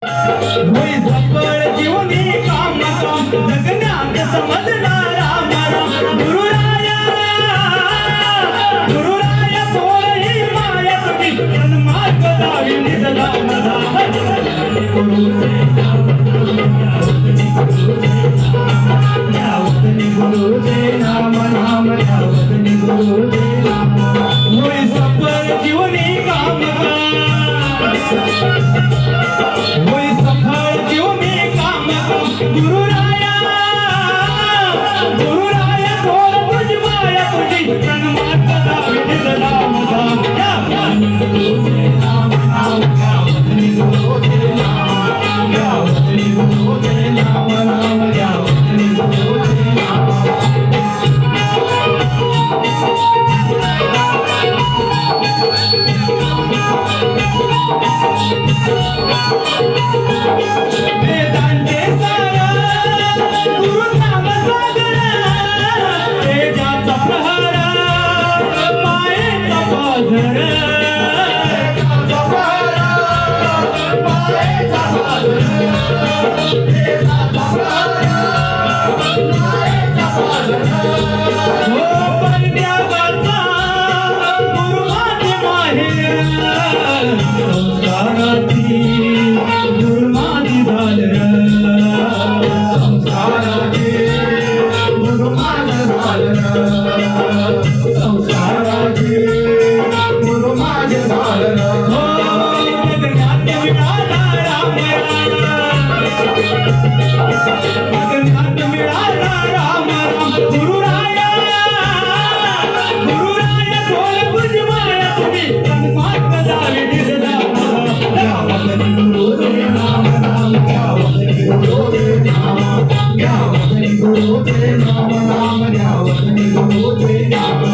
होई सफळ जीवनी काम काम जगण्यात समजला राम राम गुरुराया थोरही माया तुझी सन्मार्ग दावी निजला मधा गुरुचे नाम नाम गुरुचे नाम होई सफळ जीवनी काम होई सफळ जीवनी काम गुरुराया थोर तुझी माया तुझी सन्मार्ग दावी निजला मधा गुरुचे नाम नाम गुरुचे नाम गुरुचे नाम नाम गुरुचे नाम वेदांचे सार गुरुनाम सागर तेजाचा प्रहार मायेचा पाझर हो परद्यावरचा गुरुमाते माहेर संस्काराची गुरुमाती झालं संस्काराची गुरुमात झालं संस्काराची गुरुमात झालं हो जगण्यात मिळाला राम जगण्यात मिळाला राम राम गुरुराया थोर तुझी माया तुझी सन्मार्ग दावी निजला गुरुचे नाम नाम गुरुचे नाम नाम गुरुचे नाम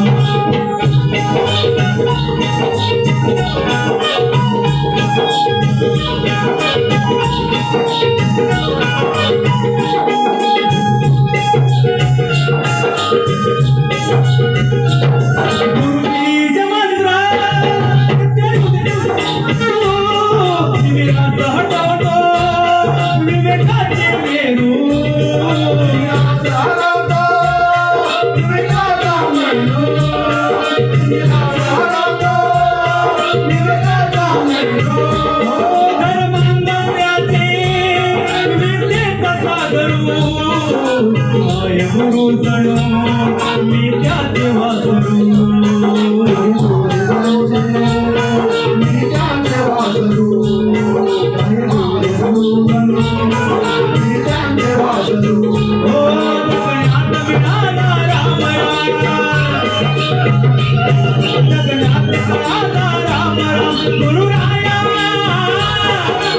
गुरुबीज मंत्र विवेकात हटवतो विवेकाचे मेरू विवेकात हटवतो विवेकाचा मेरू विवेकात हटवतो विवेकाचा मेरू धर्मांतर्याचे विद्येचा सागरू माय गुरु जणू मी त्याचे वासरू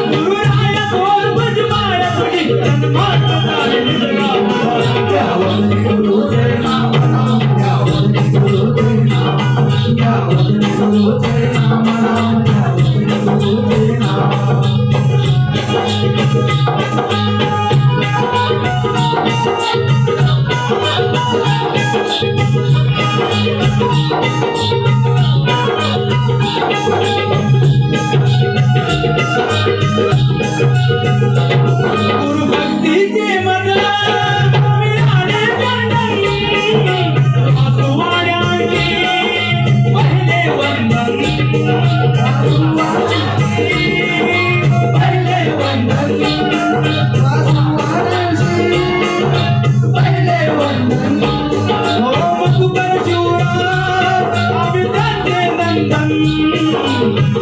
गुरुराया थोर तुझी माया तुझी सन्मार्ग दावी निजला गुरुचे नाम नाम गुरुचे नाम गुरुचे नाम नाम गुरुचे नाम गुरु भक्तीचे मजला मिळाले चंदनी वासुवाड्यांची पहिले वंदन पहिले वंदन पहिले वंदन हो मधुकर शिवरा अभिजाते नंदन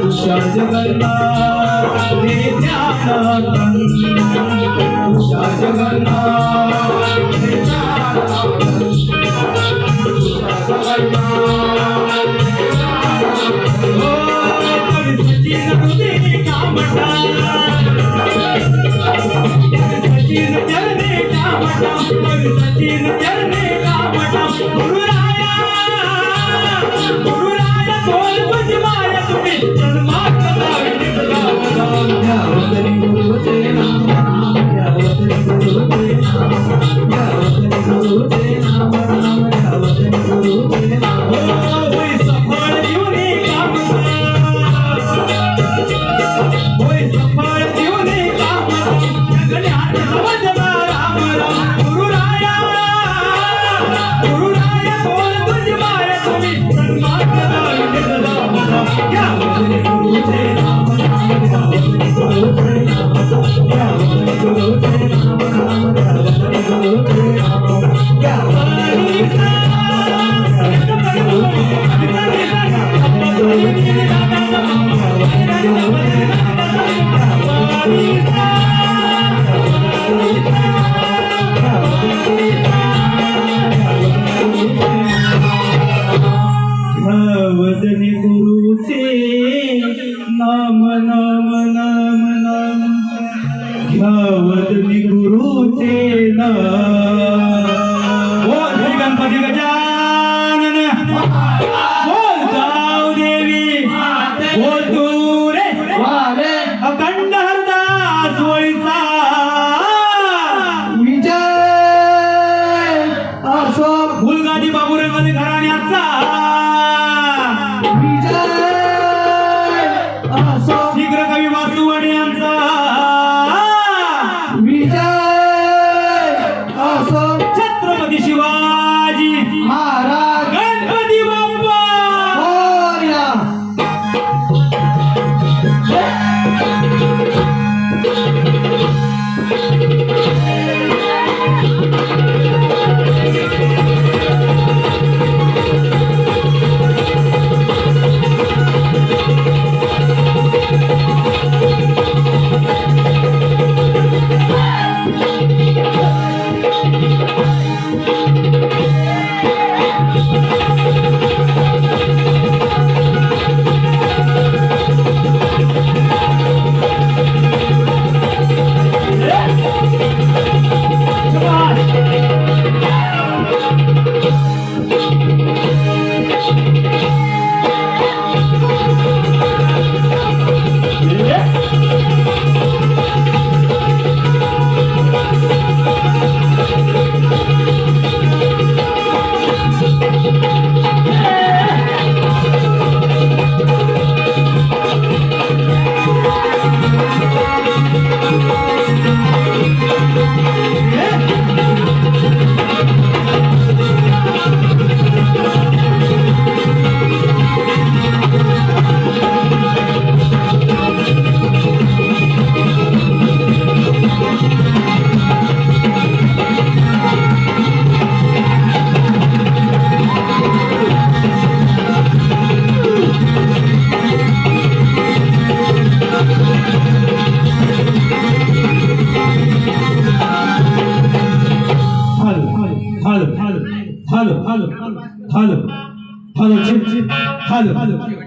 उषा जगन्नाथ हे ज्ञानरतन उषा जगन्नाथ हे ज्ञानरतन उषा जगन्नाथ हे ज्ञानरतन हो कवी सचिन हृदय कामटा सचिन चरणे कामटा कवी सचिन चरणे कामटा गुरुराया थोर तुझी माया तुझी सन्मार्ग दावी निजला गुरुचे नाम गुरुचे नाम घ्यावदनी गुरुचे बोल श्री गणपती गजानन बोल जाऊ देवी बोल तू रे अखंड हरदास वळीचा विजय असो फुलगादी बाबुरंगादी घराण्याचा विजय असो शीघ्र कवी वासुवाडी यांचा विजय असो छत्रपती शिवाजी महाराज गणपती बाप्पा मोरया.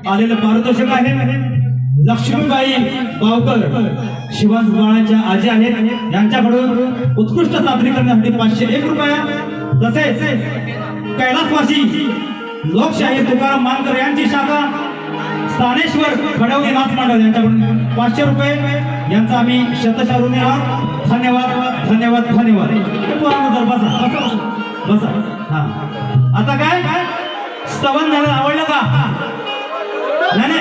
आलेलं पारितोषिक आहे लक्ष्मीबाई बावकर शिवाजी बाळांच्या आजी आहेत यांच्याकडून उत्कृष्ट सादरीकरणासाठी 501 रुपया तसेच कैलासवासी लोकशाही तुकाराम मानकर यांची शाखा स्थानेश्वर घडवली नाच मंडळ यांच्याकडून 500 रुपये यांचा आम्ही शतशः ऋणी आहोत. धन्यवाद धन्यवाद धन्यवाद. बसा बसा बसा. हा आता काय स्तवन झालं आवडलं का? नाही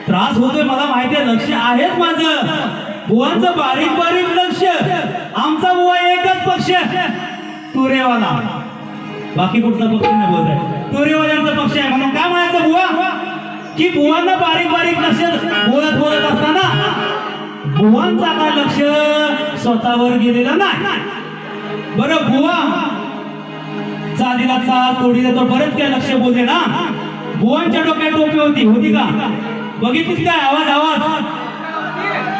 त्रास होतोय मला माहिती आहे लक्ष आहेच माझं बुवांचं बारीक बारीक लक्ष. आमचा बुवा एकच पक्ष तुरेवाला बाकी कुठचा पक्ष नाही बोलत आहे तुरेवाल्यांचा पक्ष आहे म्हणून काय म्हणायचं बुवा की बुवांना बारीक बारीक लक्ष बोलत बोलत असताना बुवांचा काय लक्ष स्वतःवर गेलेलं नाही. बरं बुवा चालीला चाल तोडीला तो बरेच काय लक्ष बोलते ना. बुवांच्या डोक्यात टोपी होती का बघितली काय आवाज आवाज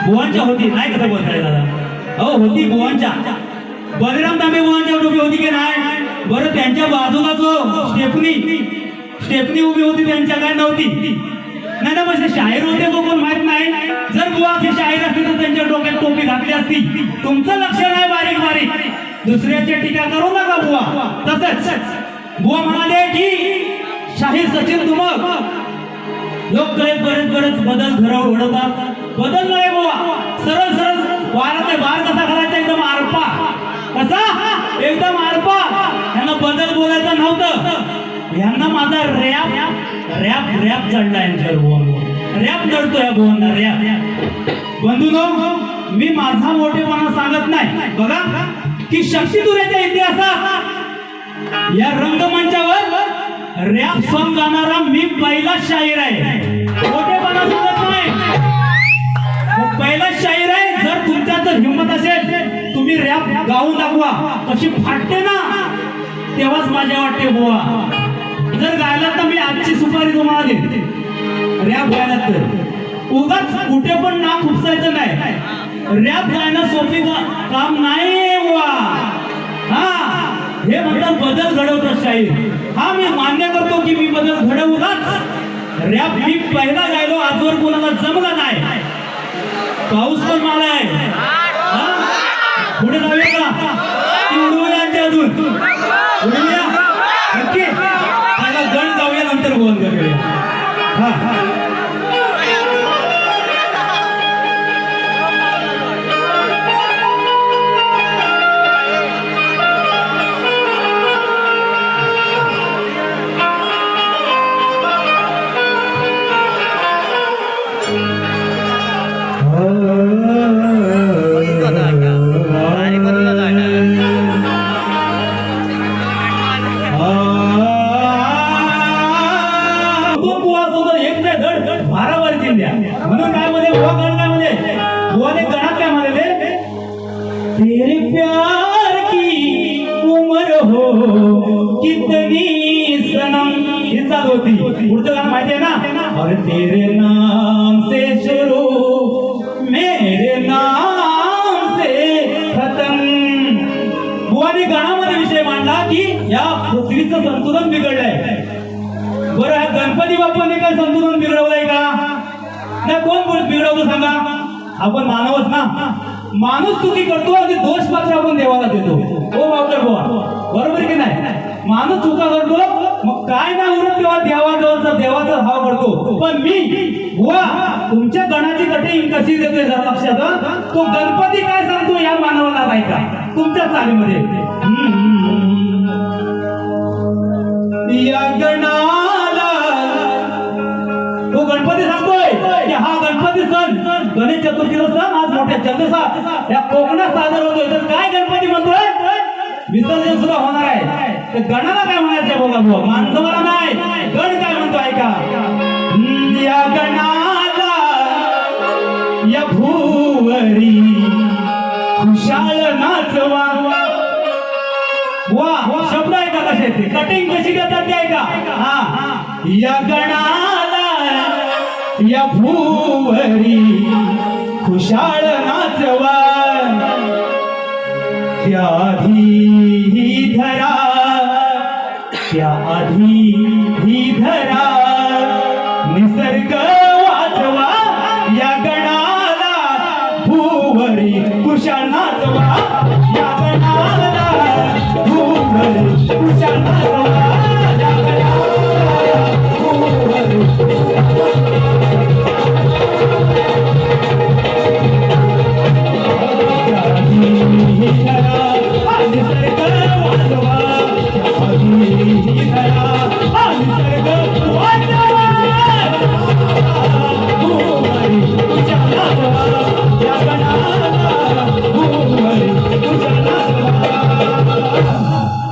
बुवांच्या होती नाही कसं बोलताय दादा हो होती बुवांच्या. बलराम तांबे बुवांच्या टोपी होती की नाही. बरं त्यांच्या बाजूला जो स्टेपनी उभी होती त्यांच्या काय नव्हती नाही ना. म्हणजे शाहीर होते तो कोण माहित नाही. जर बुवा असे शाहीर असते तर त्यांच्या डोक्यात टोपी घातली असती. तुमचं लक्ष नाही बारीक बारीक दुसऱ्याची टीका करू नका बुवा. तसंच बुवा म्हणाले की शाहीर सचिन तुमक लोक बरेच बदल घरावर घडवतात. बदल नाही बुवा सरळ सरळ वारात बार कसा घालायचा एकदम आरपा कसा एकदम आरपा. यांना बदल बोलायचं नव्हतं. यांना माझा रॅप चढला यांच्यावर बुवा रॅप चढतो या बुवांना रॅप. बंधूनो मी माझा मोठेपणा सांगत नाही. बघा की शक्तितुऱ्याच्या इतिहासात या रंगमंचावर रॅप सॉंग गाणारा मी पहिला शाहीर आहे. मोठेपणा सांगत नाही पहिला शाहीर आहे. जर तुमच्यात जर हिंमत असेल तुम्ही रॅप गाऊन दाखवा कशी फाटते ना तेव्हाच माझ्या वाटते बुवा. जर गायला तर मी आजची सुपारी तुम्हाला देते रॅप गायला तर उगाच कुठे पण ना खुपसायचं नाही. रॅप गायनं सोपी काम नाही बुवा. हा हे म्हणतात बदल घडवतात शाहीर. हा मी मान्य करतो की मी बदल घडवलाच. रॅप मी पहिला गायलो आजवर कोणाला जमला नाही. पाऊस पण मला आहे पुढे जाऊया का की उडवूया यांच्या अजून उडवूया नक्की पहिला गण जाऊया नंतर बोल करूया हा म्हणून काय मध्ये बुवा गण काय मध्ये बुवाने गणात काय म्हणाले तेरे प्यार की उमर हो कितनी सनम ही चालू होती पुढचं गाणं माहिती आहे ना और तेरे नाम से शुरू मेरे नाम से खत्म बुवाने गाण्यामध्ये विषय मांडला की या पृथ्वीचं संतुलन बिघडलंय बरं ह्या गणपती बाप्पाने काय संतुलन बिघडवलंय का नाही कोण बिघडवतो सांगा आपण मानवच ना माणूस चुकी करतो आणि दोष मात्र आपण देवाला देतो ओ बापरे बुवा बरोबर की नाही माणूस चुका करतो मग काय नाही उरत तेव्हा देवाचा भाव करतो पण मी बुवा तुमच्या गणाची कटिंग कशी देतोय जर लक्षात तो गणपती काय सांगतो या मानवाला नाही का तुमच्या चालीमध्ये या गणाला तो गणपती सांगतोय की हा गणपती सण गणेश चतुर्थीचा सण आज मोठ्या जल्लोषात या कोकणात सादर होतोय तर काय गणपती म्हणतोय विसर्जन सुद्धा होणार आहे तर गणाला काय म्हणायचं बघा भाऊ माणसाला नाही गण काय म्हणतो ऐका या गणाला या भूवरी खुशाल नाचवा वा शब्द आहे का कसे ते कटिंग कशी देतात ते ऐका हा या गणाला या भूवरी खुशाल नाचवा त्या आधी धरा त्या आधी ही धरा निसर्ग वाचवा या गणाला भूवरी खुशाल नाचवा या गणाला भूवरी खुशाल नाचवा या गणाला भूवरी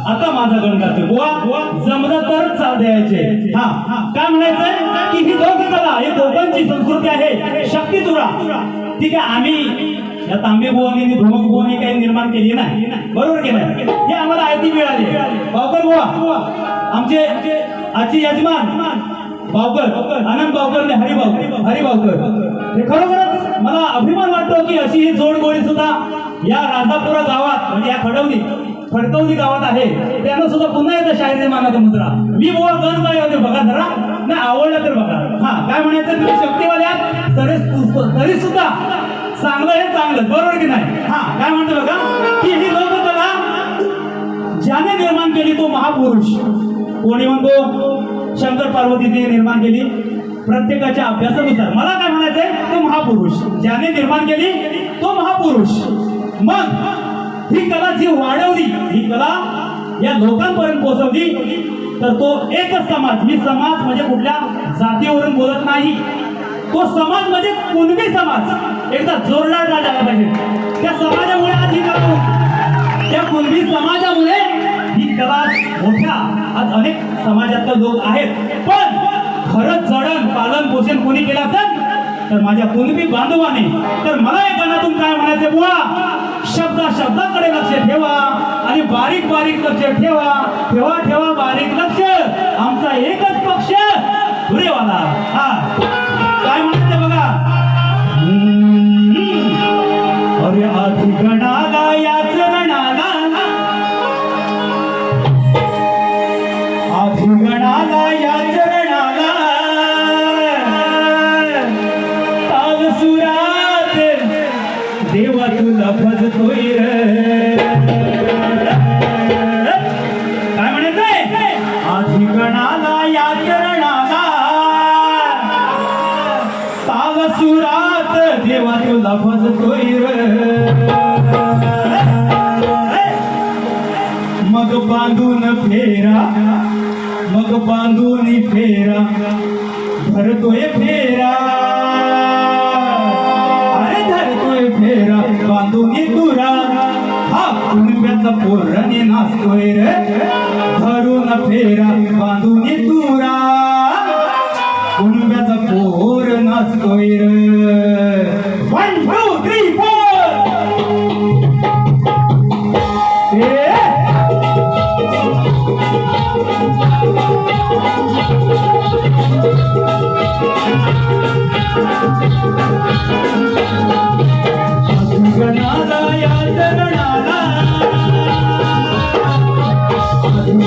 आता माझा गण गातो बुवा जमलं तर चाल द्यायचे हा काय म्हणायचंय की ही लोककला ही कोकणची संस्कृती आहे शक्ती तुरा ठीक आहे आम्ही या तांबे बुवानी धुमक बुवानी काही निर्माण केली नाही बरोबर की नाही हे आम्हाला आयती मिळाली बावकर बुवा आमचे आजचे यजमान बावकर आनंद बावकर आणि हरी बावकर हे खरोखरच मला अभिमान वाटतो की अशी ही जोडगोळी सुद्धा या राजापुरा गावात म्हणजे या खडकवली गावात आहे त्यांना सुद्धा पुन्हा एकदा शाहिरी मानाचा मुद्रा मी बुवा गण काय होते बघा जरा नाही आवडलं तर बघा हा काय म्हणायचं तुम्ही शक्तीवाल्या तरी सुद्धा चांगलं हे चांगलं बरोबर की नाही हा काय म्हणतो बघा की ही लोककला ज्याने निर्माण केली तो महापुरुष कोणी म्हणतो शंकर पार्वतीने निर्माण केली प्रत्येकाच्या अभ्यासानुसार मला काय म्हणायचंय तो महापुरुष ज्याने निर्माण केली तो महापुरुष मग ही कला जी वाढवली ही कला या लोकांपर्यंत पोहोचवली तर तो एकच समाज मी समाज म्हणजे कुठल्या जातीवरून बोलत नाही तो समाज म्हणजे कुणबी समाज एकदा जोरदार झाला पाहिजे त्या समाजामुळे आज ही कला त्या कुणबी समाजामुळे ही कला मोठ्या आज अनेक समाजातले लोक आहेत पण खरंच जडण पालन पोषण कोणी केलं असेल तर माझ्या कुणबी बांधवाने तर मला या गाण्यातून काय म्हणायचं बुवा शब्दाकडे लक्ष ठेवा आणि बारीक लक्ष ठेवा बारीक लक्ष आमचा एकच पक्ष धुरेवाला हा काय म्हणायचं बघा अरे आधी गणाला याच गणाला आधी गणाला याच गणाला ताल सुरात देवा तुला भजतोय रे. काय म्हणायचंय? आधी गणाला या चरणाला ताल सुरात देवा तुला भजतोय रे. मग बांधून फेरा, मग बांधून फेरा धरतोय फेरा. अरे धरतोय फेरा बांधून तुरा. हा कुणब्याचा पोरणे नाचतोय रे. धरून फेरा बांधून तुरा. कुणब्याचा पोर नाचतोय रे. 1 2 3 4 गणाला या चरणाला,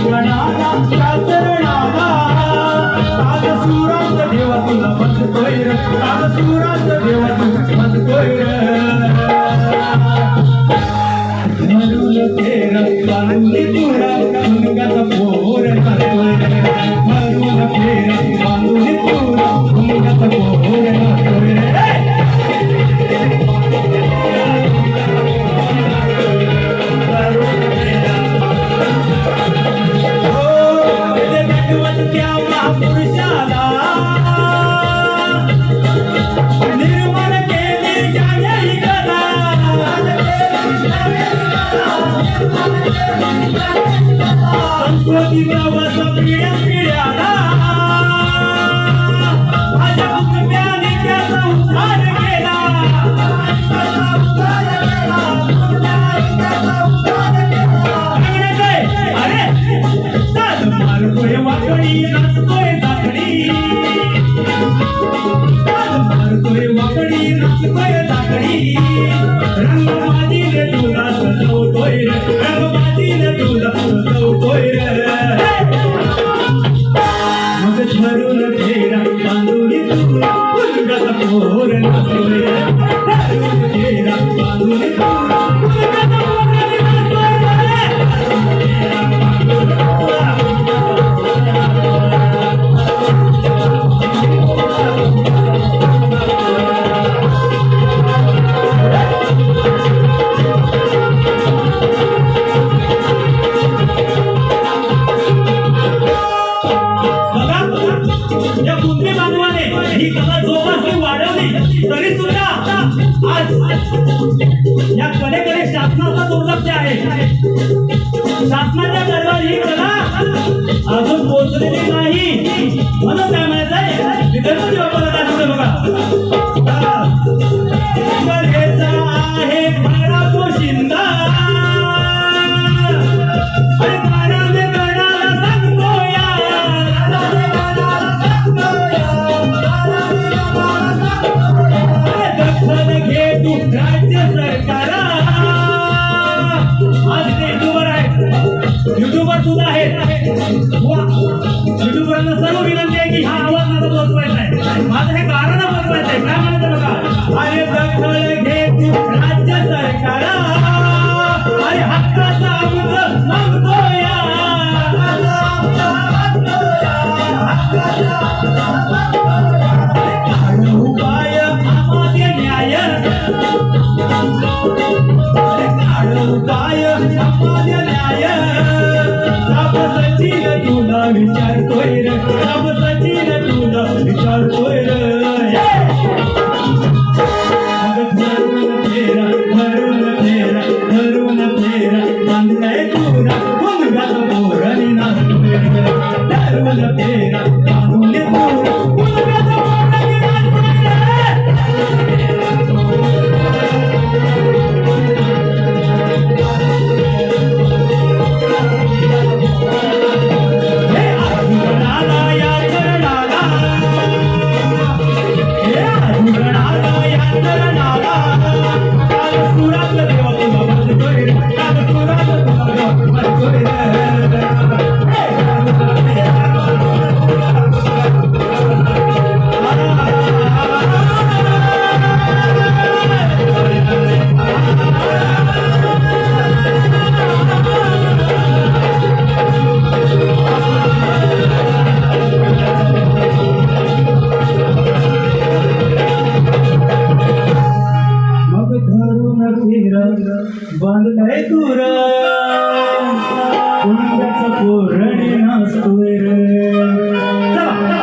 गणाला या चरणाला ताल सुरात देवा तुला भजतोय रे. ताल सुरात देवा तुला भजतोय रे. धरून फेर बांधून तुरा. कुणब्याचा पोर नाचतोय रे. धरून फेर बांधून तुरा. कुणब्याचा पोर नाचतोय रे. महापुरुषाला निर्मळ केली जायही कला. संस्कृतीचा वस पिढ्या पिढ्याला माझ्या कुटुंबाने त्याचा उद्धार केला. अरे चाल मारतोय वाकडी नाचतोय झाकडी. चाल मारतोय वाकडी नाचतोय झाकडी. रंगबाजीने तुला सजवतोय रे. रंगबाजीने तुला सजवतोय रे. मग धरून फेरा बांधून तुला. कुणब्याचा पोर नाचतोय रे. धरून फेरा बांधून तुला. कुणब्याचा पोर नाचतोय या कुंभी बांधवाने ही कला जोपासली वाढवली तरी सुद्धा आज या कलेकडे शासनाचा दुर्लक्ष आहे. शासनाच्या दरबार ही कला अजून पोहोचलेली नाही. म्हणून काय म्हणायचंय विदर्भ देवपाला दाखवते बघा. कलेचा आहे खरा पोशिंदा. अरे गाण्याने गणाला सांगतो या. दखल घे तू राज्य सरकार. आज ते युट्यूबर आहेत, युट्यूबर सुद्धा आहेत. युट्यूबरांना सर्व विनंती आहे की हा आवाज माझा पोहोचवायचा आहे. माझं हे कारण पोहोचवायचं आहे. काय म्हणायचं बघा. अरे दखल घे तू राज्य सरकार. अरे हक्काचा आमचं मागतो या. उपाय आम्हाला न्याय. उपाय आम्हाला न्याय. सब सचिन तुला विचारतोय रे. सब सचिन तुला विचारतोय रे. धरून फेरा धरून फेरा धरून फेरा बांधलाय तुरा. कुणब्याचा पोर नाचतोय रे. धरून फेरा बांधून तुरा. कुणब्याचा पोर नाचतोय रे. बांधलाय दूर कुंड्याचं पोरणी नसतोय रे. चला चला.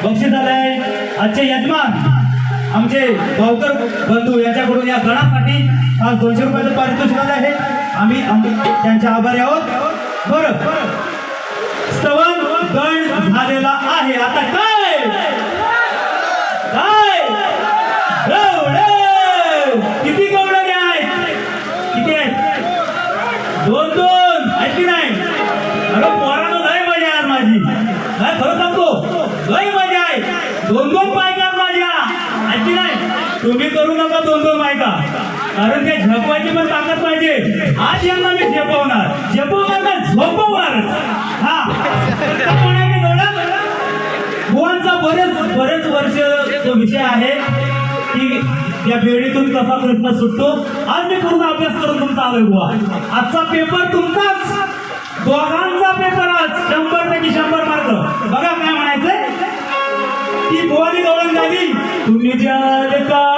बक्षीस आलंय आजचे यजमान आमचे भावकर बंधू यांच्याकडून या गणासाठी आज 200 रुपयाचं पारितोषिक आलं आहे. आम्ही त्यांचे आभारी आहोत. बरं स्तवन गण झालेला आहे. आता काय काय गवळे किती गवळे आहेत? किती आहेत? 2-2 आहेत की नाही? अरे पोरानं लय मजा आहे आज माझी. काय खरं सांगतो लय मजा आहे. 2-2 बायका माझ्या आहेत की नाही? तुम्ही करू नका 2-2 बायका, कारण ते झोपवायची पण ताकद पाहिजे. आज यांना मी झोपवणार ना झोपवणार. हा भुवांचा बरेच वर्ष जो विषय आहे की या बेडीतून कसा प्रश्न सुटतो. आज मी पूर्ण अभ्यास करून तुमचा आलोय बुवा. आजचा पेपर तुमचाच, दोघांचा पेपर आज 100पैकी 100 मार्क. बघा काय म्हणायचंय की बुवानी गवळण गाली तुम्ही जाल काय.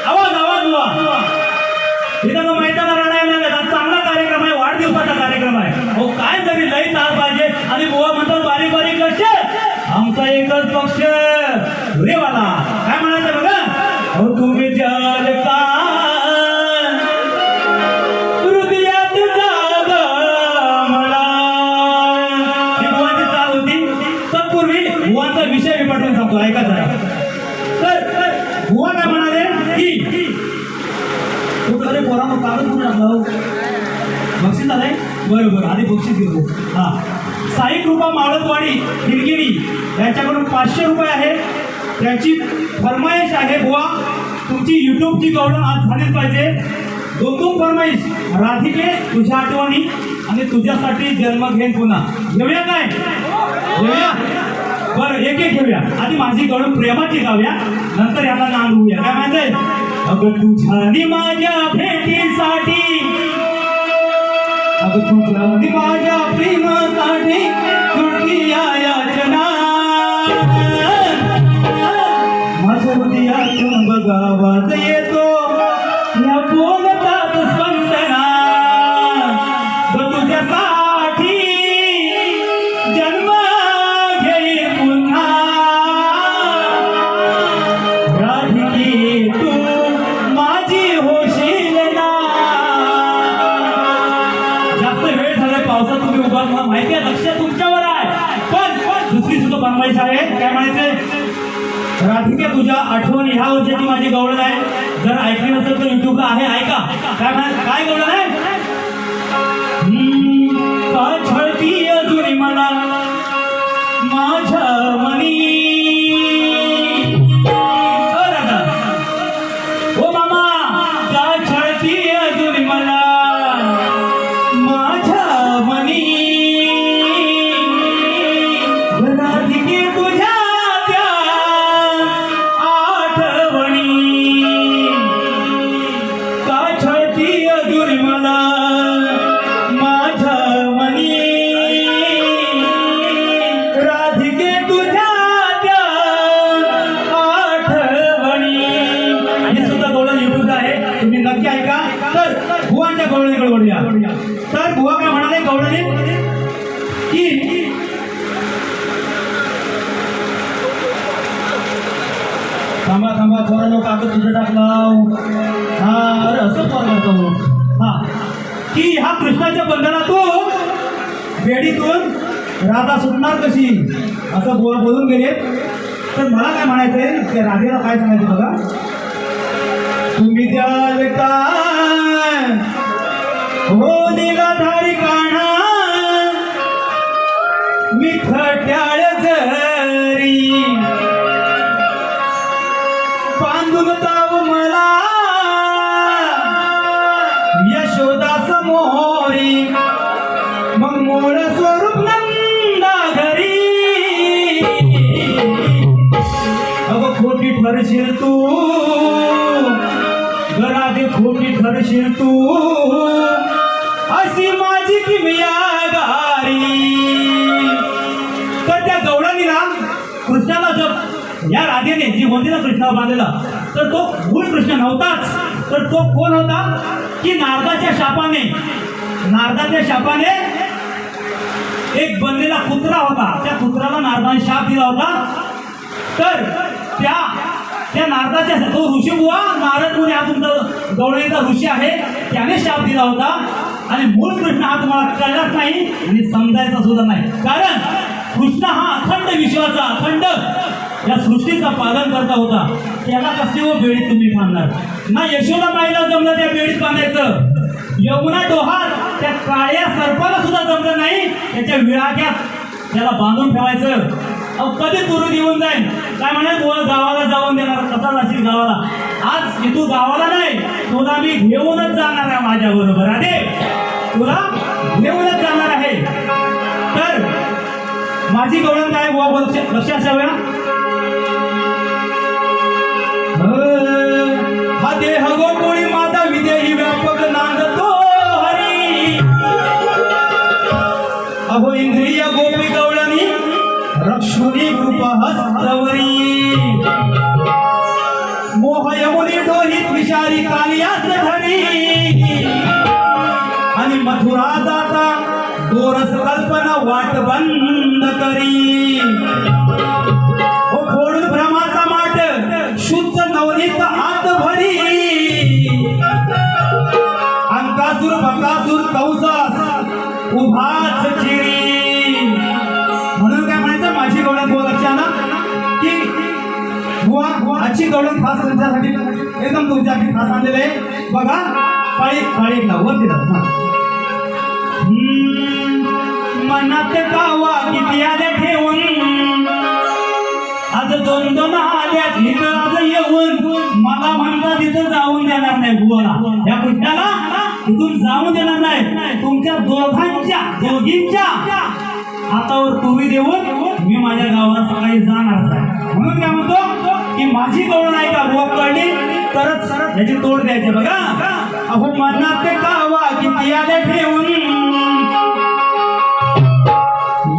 आवाज बुवा इथं मैदाना रडायला चांगला कार्यक्रम आहे, वाढदिवसाचा कार्यक्रम आहे. हो काय तरी लई तार पाहिजे. आणि बुवा म्हणतात बारीक बारीक लक्ष आमचा एकच पक्ष रेवाला. काय म्हणायचं बघा. हो तुम्ही जाल काय हृदयात जागा मला. ही बुवाची चाल होती. तत्पूर्वी बुवांचा विषय मी पटवून सांगतो, ऐकायचा आहे. तर बुवा काय म्हणाले की अरे पोरांनो कागद करून टाकलं. बक्षीस आलंय. बरोबर आधी बक्षीस घेतो. हा साई कृपा मावळतवाडी हिरगिरी यांच्याकडून 500 रुपये आहे. त्याची फरमाईश आहे बुवा तुमची युट्यूबची गवळण आज झालीच पाहिजे. 2-2 फरमाईश. राधिके तुझ्या आठवणी आणि तुझ्यासाठी जन्म घेऊन पुन्हा. घेऊया काय? घेऊया. बरं एक घेऊया. आधी माझी गवळण प्रेमाची गाऊया, नंतर याला नांदवूया. काय माहितीये? अगं तुझ्या आणि माझ्या भेटीसाठी, अगं तुझ्या आणि माझ्या प्रेमासाठी तुझी याचना माझ्या हृदयातून बघावाच येतो या बोलतात स्पंदना. ग तुझ्यासाठी जन्म घेईन पुन्हा. राधिके तू माझी होशील ना. जास्त वेळ झालाय पावसात तुम्ही उभा माहिती आहे, लक्ष तुमच्यावर आहे. पण दुसरी सुद्धा फरमाईश आहे. काय म्हणायचंय? राधिके तुझ्या आठवण ह्या वर्षाची माझी गवळण आहे. जर ऐकली नसेल तर युट्यूबला आहे, ऐका. काय गवळण आहे? का छळती अजून मला माझ्या मनी. ओ मामा का छळती अजून मला माझ्या मनी. राधिके तुझ्या त्या आठवणी का छळती अजून मला माग तुझं टाकलाव हा अरे असं करतो हा की ह्या कृष्णाच्या बंधनातून बेडीतून राधा सुटणार कशी असं बोलून गेले. तर मला काय म्हणायचंय त्या राधेला काय सांगायचं बघा. तुम्ही द्याल काय हो निगाधारी काढा मी खट्याळ जरी बांधून ताव मला यशोदा समोरी मग मूळ स्वरूप नंदा घरी. अगं खोटी ठरशील तू घरात खोटी ठरशील तू अशी माझी किमया गारी. तर त्या गवळणीला कृष्णाला जब या राधेने जी होती ना कृष्णाला बांधलेला तर तो मूळ कृष्ण नव्हताच. तर तो कोण होता की नारदाच्या शापाने एक बनलेला कुत्रा होता. त्या कुत्राला नारदाने शाप दिला होता. तर त्या नारदाच्या तो ऋषी बुवा नारद मुनी हा तुमचा गवळणीचा ऋषी आहे त्याने शाप दिला होता. आणि मूळ कृष्ण हा तुम्हाला कळलाच नाही आणि समजायचा सुद्धा नाही. कारण कृष्ण हा अखंड विश्वाचा अखंड या सृष्टीचा पालन करता होता. त्याला कसली व बेडीत तुम्ही बांधणार ना. यशोदा माईला जमलं त्या बेडीत बांधायचं. यमुना डोहात त्या काळ्या सर्पाला सुद्धा जमलं नाही त्याच्या विळाक्यात त्याला बांधून ठेवायचं. कधी दुरून येऊन जाईल काय म्हणाल गावाला जाऊन देणार कसा जाशील गावाला. आज तू गावाला नाही तुला मी घेऊनच जाणार आहे माझ्या बरोबर अरे तुला घेऊनच जाणार आहे. तर माझी गवळण काय लक्षात ठेवूया. हा देह गोकुळी माझा विदेही व्यापक नांदतो हरी. अहो इंद्रिय गोपी गवळणी रक्षुनी कृपा हस्तवरी. मोह यमुनी डोहित विषारी कालियास धरी. आणि मथुरा जाता दोरस कल्पना वाट बंद करी. खोडून भ्रमाचा माट शुद्ध नवनीत आत भरी. अंकासुर बकासुर कौसास उभाच चिरी. म्हणून काय म्हणायचं माझी गवळण बुवा लक्षात की बुवा आजची गवळण खास तुमच्यासाठी एकदम तुमच्यासाठी खास आणलेलं आहे. बघा पाळी वर दिला मनात कावा किती आल्या ठेवून आज दोन दोन आल्या तिथं आज येऊन मला म्हणता तिथं जाऊन देणार नाही बुवाला या कृष्णाला तिथून जाऊन देणार नाही. तुमच्या दोघींच्या हातावर तुरी देऊन मी माझ्या गावाला सकाळी जाणार आहे. म्हणून काय म्हणतो की माझी गवळण आहे का बुवा कळली तरच याची तोड द्यायची. बघा अहो मनात कावा किती आल्या ठेवून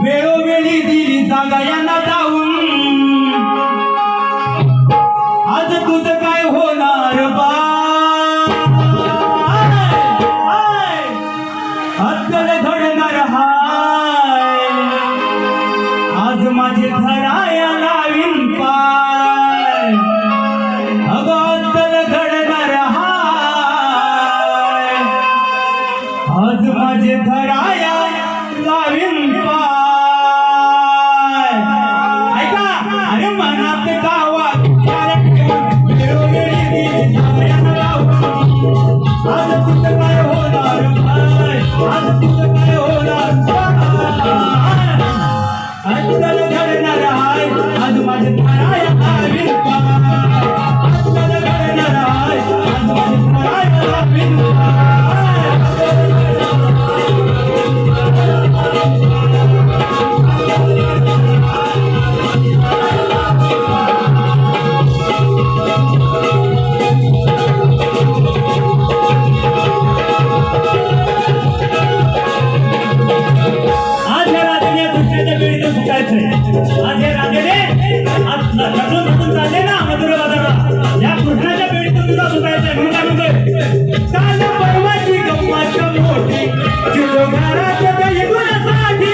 वेळोवेळी दिली जागा यांना जाऊन आज तुझं काय होणार बा. अद्दल घडणार हाय आज माझे धराया लावीन पाय. अगं अद्दल घडणार हाय आज माझे धराया लावीन पाय. अरे मनात कावा आज तुझं काय होणार आज तुझं काय होणार. अद्दल घडणार आहे आज माझे धराया लावीन पाय. अद्दल घडणार आहे आज माझे धराया लावीन आज हे राधेने नटून चालले ना मधुर बाजारला या कृष्णाच्या बेडीतून तुला सुटायचंय. म्हणून काय म्हणतोय काल परवाची गप्पाच मोठी चिडो घरात काही गुणासाठी.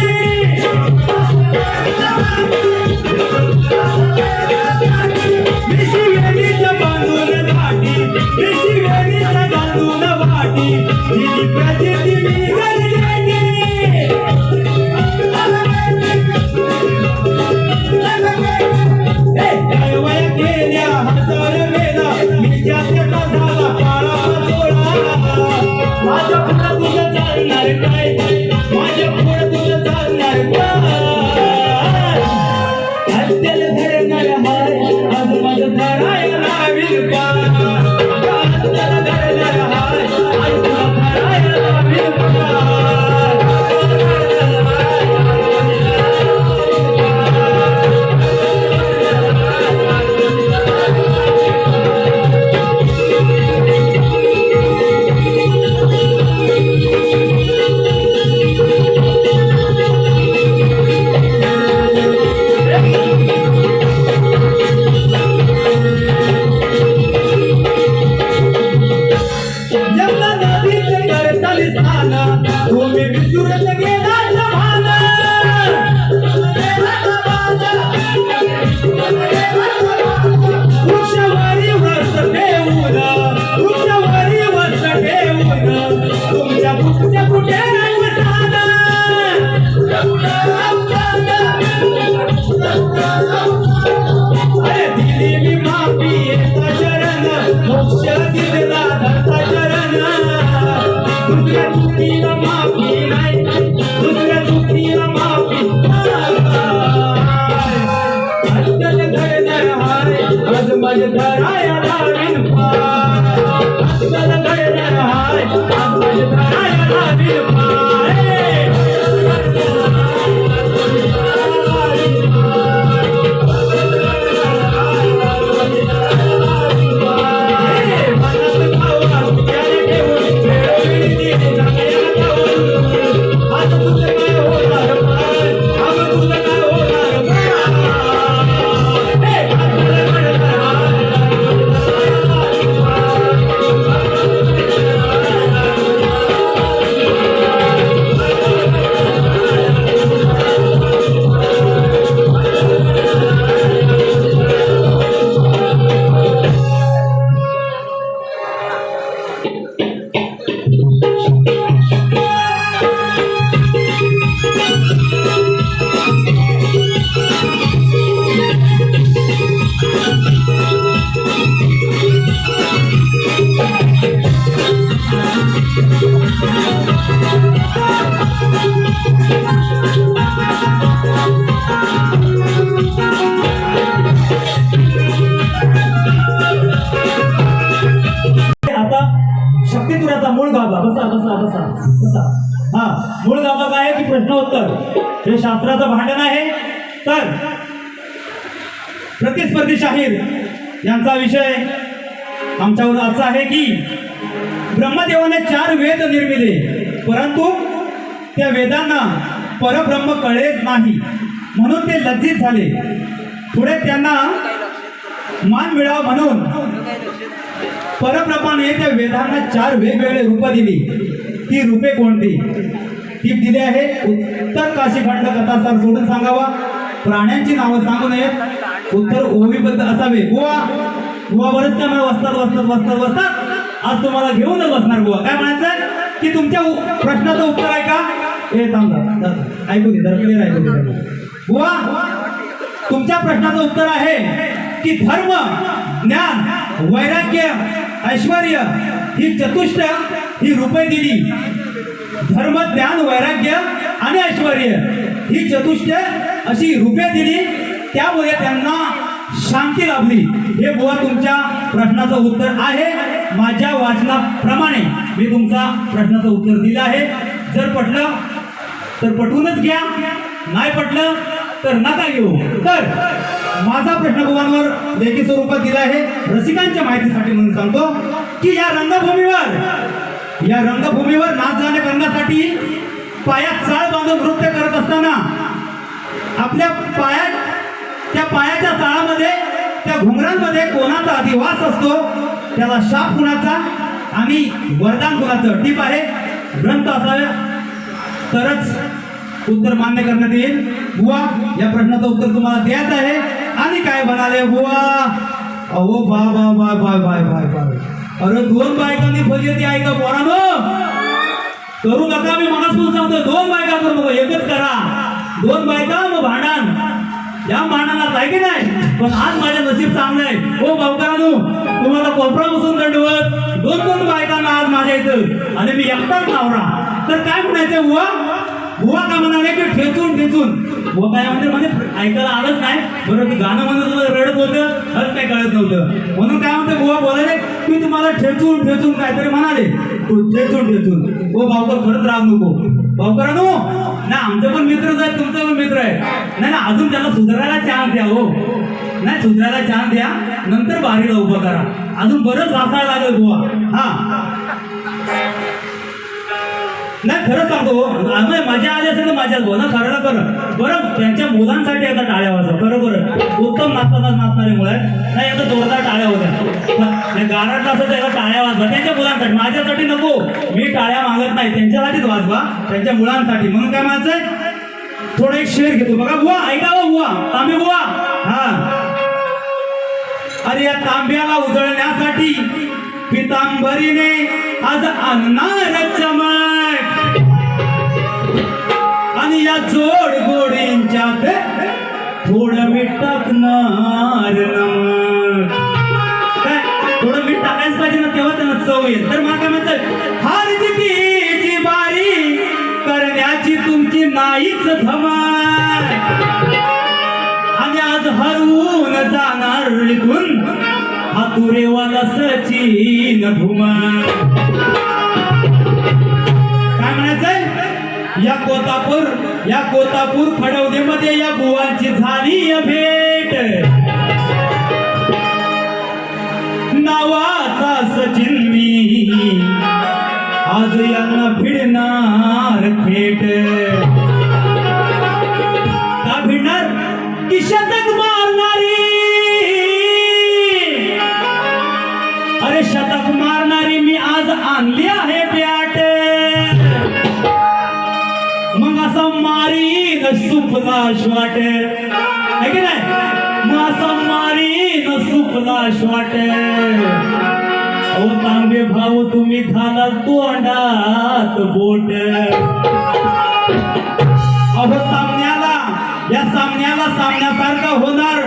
विशी वेळीच बांधून प्रश्नोत्तर हे शास्त्राचं भांडण आहे. तर प्रतिस्पर्धी शाहीर यांचा विषय आमच्यावर असा आहे की ब्रह्मदेवाने 4 वेद निर्मिले, परंतु त्या वेदांना परब्रह्म कळेच नाही, म्हणून ते लज्जित झाले. पुढे त्यांना मान मिळावा म्हणून परब्रह्माने त्या वेदांना 4 वेगवेगळे रूप दिली. ती रूपे कोणती? ती दिली आहे उत्तर काशीखंड कथासार सोडून सांगावा, प्राण्यांची नावं सांगू नयेत, उत्तर ओवीबद्ध असावे. बुवा बरेच काय वसतात आज तुम्हाला घेऊनच बसणार. बुवा काय म्हणायचं की तुमच्या प्रश्नाचं उत्तर आहे का? हे थांबा, ऐकू दे, जरा क्लिअर ऐकू दे. बुवा तुमच्या प्रश्नाचं उत्तर आहे की धर्म, ज्ञान, वैराग्य, ऐश्वर्य ही चतुष्ट ही रूपे दिली. धर्म, ज्ञान, वैराग्य आणि ऐश्वर्य ही चतुष्ट अशी रूपे दिली, त्यामुळे त्यांना शांती लाभली. हे बुवा तुमच्या प्रश्नाचं उत्तर आहे. माझ्या वाचनाप्रमाणे मी तुमचा प्रश्नाचं उत्तर दिलं आहे. जर पटलं तर पटवूनच घ्या, नाही पटलं तर नका घेऊ. तर माझा प्रश्न बुवांवर लेखी स्वरूपात दिला आहे. रसिकांच्या माहितीसाठी म्हणून सांगतो की या रंगभूमीवर नाच गाणे करण्यासाठी पायात चाळ बांधून नृत्य करत असताना आपल्या त्या पायाच्या चाळामध्ये, त्या घुंगरांमध्ये कोणाचा अधिवास असतो, त्याला शाप कुणाचा आणि वरदान कुणाचं? टीप आहे, ग्रंथ असावे तरच उत्तर मान्य करण्यात येईल. बुवा या प्रश्नाचं उत्तर तुम्हाला द्यायचं आहे. आणि काय म्हणाले बुवा? अहो बाय अरे 2 बायकांनी फजिती आहे का पोरानो? करू नका. मी मनापासून सांगतो, 2 बायका करू नको, एकच करा. 2 बायका मग भांडण, या भांडणाला आहे की नाही. पण आज माझ्या नशीब चांगलं आहे. हो भाऊकरांनो, तुम्हाला कोपरा बसून दंडवत 2 बायकांना आज माझ्या इथं आणि मी एकटाच नवरा. तर काय म्हणायचं बुवा का म्हणाले की ठेचून बुवा काय म्हणजे ऐकायला आलंच नाही. बरं गाणं म्हणत होतं, रडत होतं, हच काही कळत नव्हतं. म्हणून काय म्हणते बुवा बोलायले की तुम्हाला ठेचून काहीतरी म्हणाले. ठेचून हो भाऊकर खरंच राग नको. भाऊकरांनो ना, आमचे पण मित्रच आहेत, तुमचे पण मित्र आहे. नाही ना, अजून त्याला सुधारायला चान्स द्या. हो नाही, सुधारायला चान्स द्या, नंतर बाहेरला उभं करा. अजून बरंच वाचायला लागेल बुवा. हा नाही, खरं सांगतो, मजा आली असेल तर मजाच बोल ना, खरं बरं. त्यांच्या मुलांसाठी आता टाळ्या वाजवा. खरोखर उत्तम नाचणारे मुलं आहेत. नाही आता जोरदार टाळ्या होत्या. गारटला असं त्याला टाळ्या वाजवा त्यांच्या मुलांसाठी, माझ्यासाठी नको. मी टाळ्या मागत नाही, त्यांच्यासाठीच वाजवा, त्यांच्या मुलांसाठी. म्हणून काय म्हणायचंय, थोडं एक शेर घेतो बघा. बुवा ऐका बुवा, तांबे बुवा. हा, अरे या तांब्याला उजळण्यासाठी पितांबरीने आज आणणार चमक, आणि या जोड गोडींच्यात थोडं मीठ टाकणार नमक. काय थोडं मीठ टाकायच पाहिजे ना, तेव्हा त्यांना चव येईल. तर मला काय म्हणतात, हार जितीची बारी करण्याची तुमची नाहीच धमाल, आणि आज हरवून जाणार इथून हातुरेवाला सचिन धुमाल. काय म्हणायचंय, या कोतापूर खडवदेमध्ये या बुवांची झाली भेट, नावाचा सचिन मी आज यांना भिडणार थेट. का भिडणार की शतक मारणारी, अरे शतक मारणारी मी आज आणली आहे प्याट. मग असं मारीन सुपला श्वाट, है की नाही, मग असं मारीन सुपला श्वाट. ओ तांबे भाऊ तुम्ही घाला तोंडात बोट. अहो सामन्यासारखा होणार,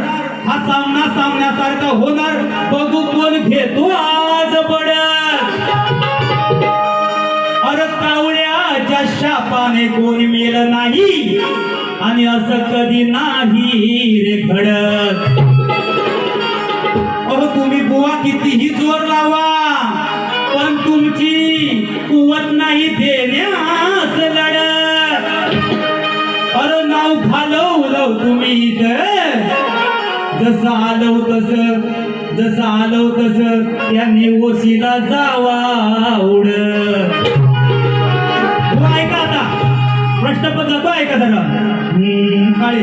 हा सामन्यासारखा होणार, बघू कोण घेतो आज बडत. अरे कावळ्याच्या शापाने कोण मेल नाही, आणि असं कधी नाही रे घडत. अहो तुम्ही बुवा कितीही जोर लावा, पण तुमची कुवत नाही देण्यास लढत. अरे नाव घालवलं तुम्ही इथं जसं आलो तस त्यांनी ओशीला जावा उड ऐका आता प्रश्न पण जातो ऐका जरा काळे